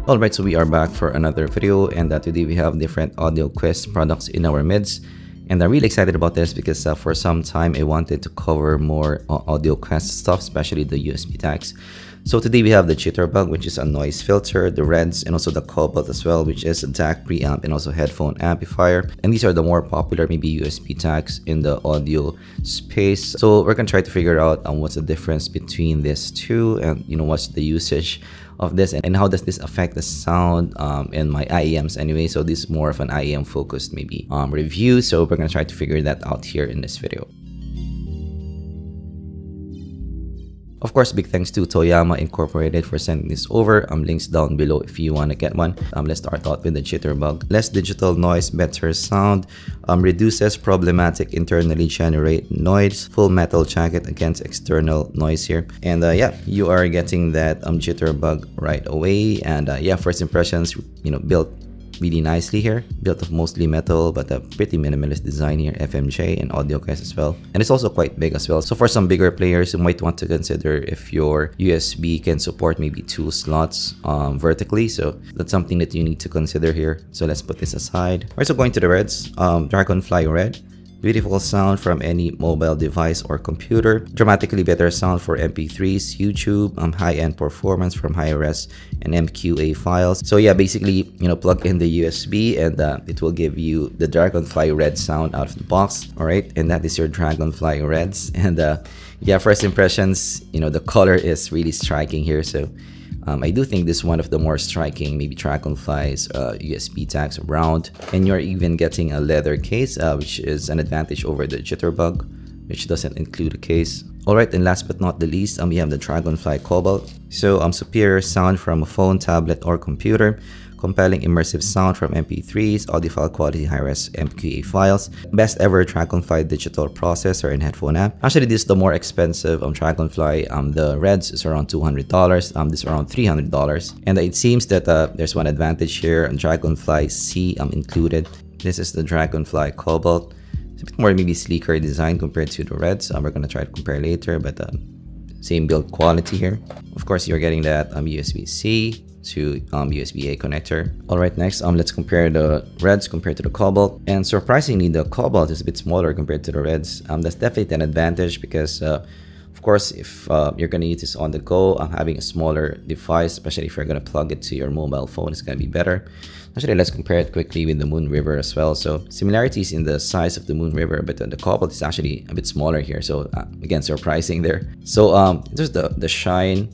Alright, so we are back for another video, and today we have different Audioquest products in our midst. And I'm really excited about this because for some time I wanted to cover more Audioquest stuff, especially the USB tags. So today we have the Jitterbug, which is a noise filter, the Reds, and also the Cobalt as well, which is a DAC preamp and also headphone amplifier. And these are the more popular maybe USB tags in the audio space. So we're gonna try to figure out what's the difference between these two, and what's the usage of this, and how does this affect the sound in my IEMs anyway. So this is more of an IEM focused maybe review. So we're gonna try to figure that out here in this video. Of course, big thanks to Toyama Incorporated for sending this over. Links down below if you want to get one. Let's start out with the Jitterbug. Less digital noise, better sound. Reduces problematic internally generated noise. Full metal jacket against external noise here. And yeah, you are getting that Jitterbug right away. And yeah, first impressions, built really nicely here, built of mostly metal but a pretty minimalist design here, FMJ and Audioquest as well. And it's also quite big as well, so for some bigger players you might want to consider if your USB can support maybe 2 slots vertically. So that's something that you need to consider here. So let's put this aside. We're also going to the Reds. Dragonfly Red. Beautiful sound from any mobile device or computer. Dramatically better sound for MP3s, YouTube, high-end performance from high-res and MQA files. So yeah, basically, plug in the USB and it will give you the Dragonfly Red sound out of the box. All right, and that is your Dragonfly Reds. And yeah, first impressions, the color is really striking here. So I do think this is one of the more striking maybe Dragonfly's USB tags around. And you're even getting a leather case, which is an advantage over the Jitterbug, which doesn't include a case. Alright, and last but not the least, we have the Dragonfly Cobalt. So superior sound from a phone, tablet, or computer. Compelling immersive sound from MP3s, audiophile quality high-res MQA files. Best ever Dragonfly digital processor and headphone amp. Actually, this is the more expensive Dragonfly. The Reds is around $200. This is around $300. And it seems that there's one advantage here. Dragonfly C included. This is the Dragonfly Cobalt. It's a bit more maybe sleeker design compared to the Reds. We're gonna try to compare later, but same build quality here. Of course, you're getting that USB-C to USB-A connector. Alright, next let's compare the Reds compared to the Cobalt. And surprisingly, the Cobalt is a bit smaller compared to the Reds. That's definitely an advantage because of course, if you're gonna use this on the go, having a smaller device, especially if you're gonna plug it to your mobile phone, is gonna be better. Actually, let's compare it quickly with the Moon River as well. So similarities in the size of the Moon River, but the Cobalt is actually a bit smaller here. So again, surprising there. So there's the shine.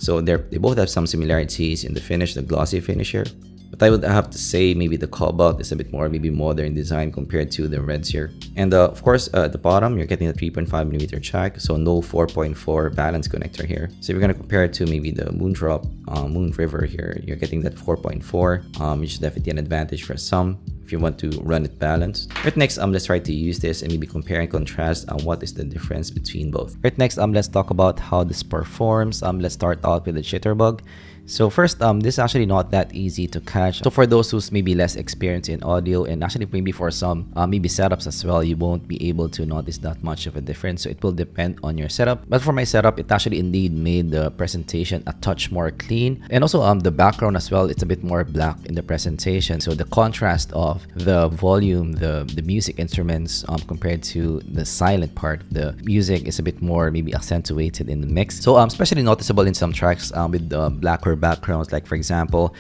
So they both have some similarities in the finish, the glossy finish here. But I would have to say maybe the Cobalt is a bit more maybe modern design compared to the Reds here. And of course, at the bottom, you're getting a 3.5mm jack, so no 4.4 balance connector here. So if you're gonna compare it to maybe the Moondrop, Moon River here, you're getting that 4.4, which is definitely an advantage for some if you want to run it balanced. Right, next, let's try to use this and maybe compare and contrast what is the difference between both. Right, next, let's talk about how this performs. Let's start out with the Jitterbug. So first, this is actually not that easy to catch. So for those who's maybe less experienced in audio, and actually maybe for some maybe setups as well, you won't be able to notice that much of a difference. So it will depend on your setup. But for my setup, it actually indeed made the presentation a touch more clean. And also the background as well, it's a bit more black in the presentation. So the contrast of the volume, the music instruments compared to the silent part of the music is a bit more maybe accentuated in the mix. So especially noticeable in some tracks with the blacker backgrounds, like for example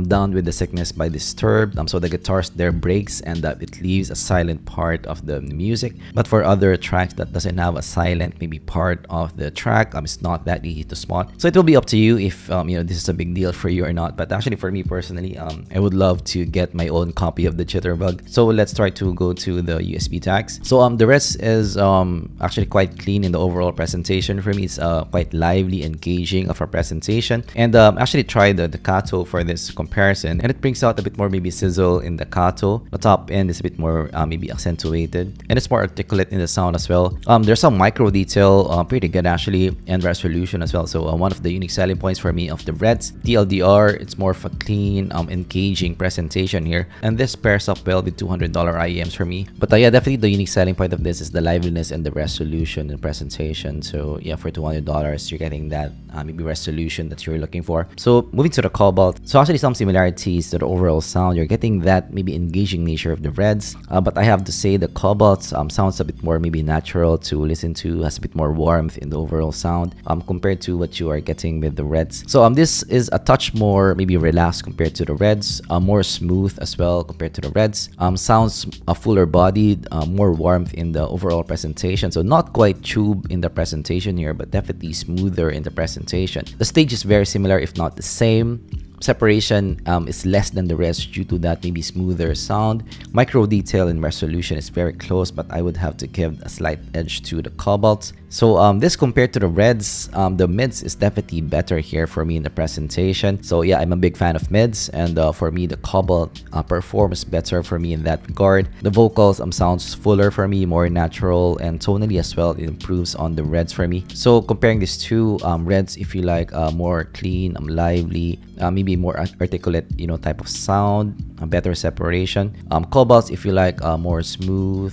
Down with the Sickness by Disturbed. So the guitars there breaks and it leaves a silent part of the music. But for other tracks that doesn't have a silent maybe part of the track, it's not that easy to spot. So it will be up to you if this is a big deal for you or not. But actually for me personally, I would love to get my own copy of the Jitterbug. So let's try to go to the USB tags. So the rest is actually quite clean in the overall presentation. For me, it's quite lively, engaging of a presentation. And actually tried the Kato for this comparison, and it brings out a bit more maybe sizzle in the Kato. The top end is a bit more maybe accentuated, and it's more articulate in the sound as well. There's some micro detail, pretty good actually, and resolution as well. So one of the unique selling points for me of the Reds. TLDR, it's more of a clean, engaging presentation here, and this pairs up well with $200 IEMs for me. But yeah, definitely the unique selling point of this is the liveliness and the resolution in presentation. So yeah, for $200 you're getting that maybe resolution that you're looking for. So moving to the Cobalt, so actually some similarities to the overall sound. You're getting that maybe engaging nature of the Reds, but I have to say the Cobalt sounds a bit more maybe natural to listen to, has a bit more warmth in the overall sound compared to what you are getting with the Reds. So this is a touch more maybe relaxed compared to the Reds, more smooth as well compared to the Reds. Sounds fuller bodied, more warmth in the overall presentation. So not quite tube in the presentation here, but definitely smoother in the presentation. The stage is very similar, if not the same. Separation is less than the rest due to that maybe smoother sound. Micro detail and resolution is very close, but I would have to give a slight edge to the Cobalt. So this compared to the Reds, the mids is definitely better here for me in the presentation. So yeah, I'm a big fan of mids, and for me the Cobalt performs better for me in that regard. The vocals sounds fuller for me, more natural, and tonally as well, it improves on the Reds for me. So comparing these two, Reds, if you like, more clean, lively, maybe more articulate, you know, type of sound, a better separation. Cobalts, if you like, more smooth,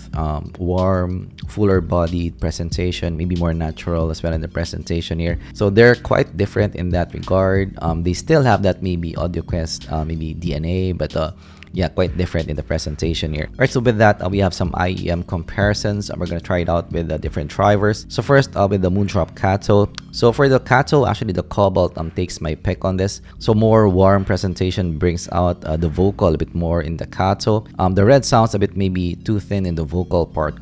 warm, fuller bodied presentation, maybe more natural as well in the presentation here. So they're quite different in that regard. They still have that maybe Audioquest maybe DNA, but yeah, quite different in the presentation here. Alright, so with that, we have some IEM comparisons, and we're gonna try it out with the different drivers. So first, with the Moondrop Kato. So for the Kato, actually the Cobalt takes my pick on this. So more warm presentation brings out the vocal a bit more in the Kato. The Red sounds a bit maybe too thin in the vocal part,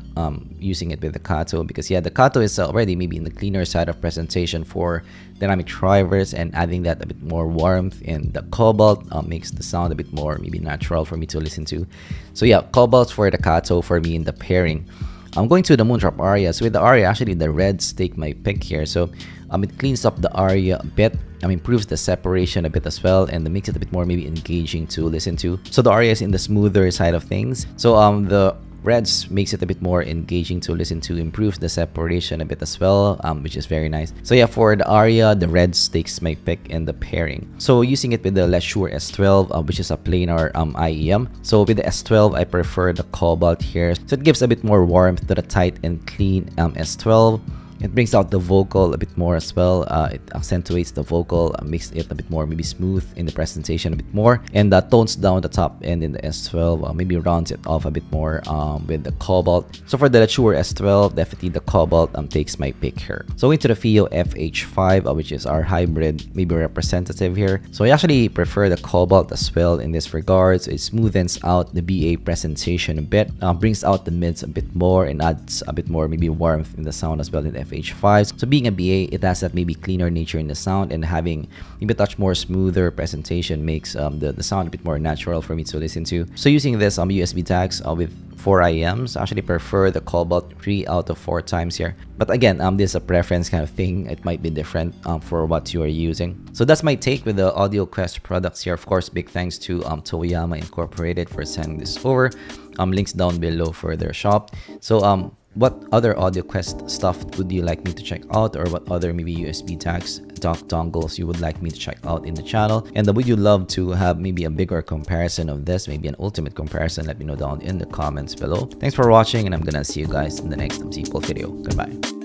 using it with the Kato, because yeah, the Kato is already maybe in the cleaner side of presentation for dynamic drivers, and adding that a bit more warmth in the Cobalt makes the sound a bit more maybe natural for me to listen to. So yeah, Cobalt for the Kato for me in the pairing. I'm going to the Moondrop Aria. So with the Aria, actually the Reds take my pick here. So it cleans up the Aria a bit, improves the separation a bit as well, and makes it a bit more maybe engaging to listen to. So the Aria is in the smoother side of things. So the Reds makes it a bit more engaging to listen to, improves the separation a bit as well, which is very nice. So yeah, for the Aria, the Reds takes my pick in the pairing. So using it with the Lesure S12, which is a planar IEM. So with the S12, I prefer the Cobalt here. So it gives a bit more warmth to the tight and clean S12. It brings out the vocal a bit more as well. It accentuates the vocal, makes it a bit more maybe smooth in the presentation a bit more, and tones down the top end in the S12, maybe rounds it off a bit more with the Cobalt. So for the Lesure S12, definitely the Cobalt takes my pick here. So into the FIO FH5, which is our hybrid maybe representative here. So I actually prefer the Cobalt as well in this regard. So it smoothens out the BA presentation a bit, brings out the mids a bit more, and adds a bit more maybe warmth in the sound as well in the FH5. So being a BA, it has that maybe cleaner nature in the sound, and having maybe a touch more smoother presentation makes the sound a bit more natural for me to listen to. So using this USB tags with 4 IEMs, I actually prefer the Cobalt 3 out of 4 times here. But again, this is a preference kind of thing. It might be different for what you are using. So that's my take with the Audioquest products here. Of course, big thanks to Toyama Incorporated for sending this over. Links down below for their shop. So what other Audioquest stuff would you like me to check out, or what other maybe USB tags, dock dongles you would like me to check out in the channel? And would you love to have maybe a bigger comparison of this, maybe an ultimate comparison? Let me know down in the comments below. Thanks for watching, and I'm gonna see you guys in the next zpolt video. Goodbye.